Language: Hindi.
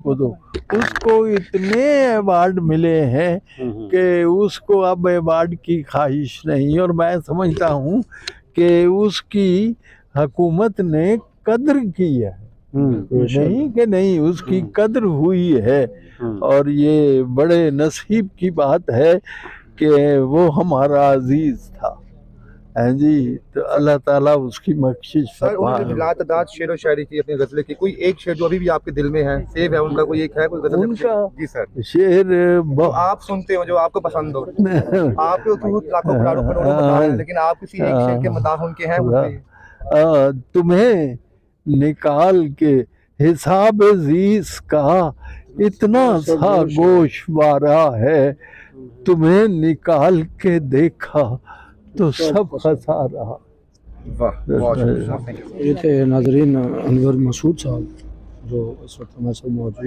उसको दो। उसको इतने अवार्ड मिले हैं कि उसको अब अवार्ड की ख्वाहिश नहीं। और मैं समझता हूँ कि उसकी हुकूमत ने कद्र की है, नहीं कि नहीं, उसकी कद्र हुई है। और ये बड़े नसीब की बात है कि वो हमारा अजीज था। हैं जी, तो अल्लाह ताला उसकी बख्शिश सर उन्होंने फरमाए। बिलातदाद शेर व शायरी की, अपनी गजलें की, कोई एक शेर जो अभी भी आपके दिल में है, सेव है उनका, कोई एक है कोई गजल? उनका जी सर, शेर जो आप सुनते हो, जो आपको पसंद हो। आपके तो लाखों करोड़ों मदाह हैं, लेकिन आप किसी एक शेर के मदाह उनके हैं, वो तुम्हें निकाल के हिसाब जीस का इतना सा गोशवारा है, तुम्हें निकाल के देखा तो सब खसारा। वाह, बहुत शुक्रिया। ये थे नाजरीन अनवर मसूद साहब जो इस वक्त हमारे साथ मौजूद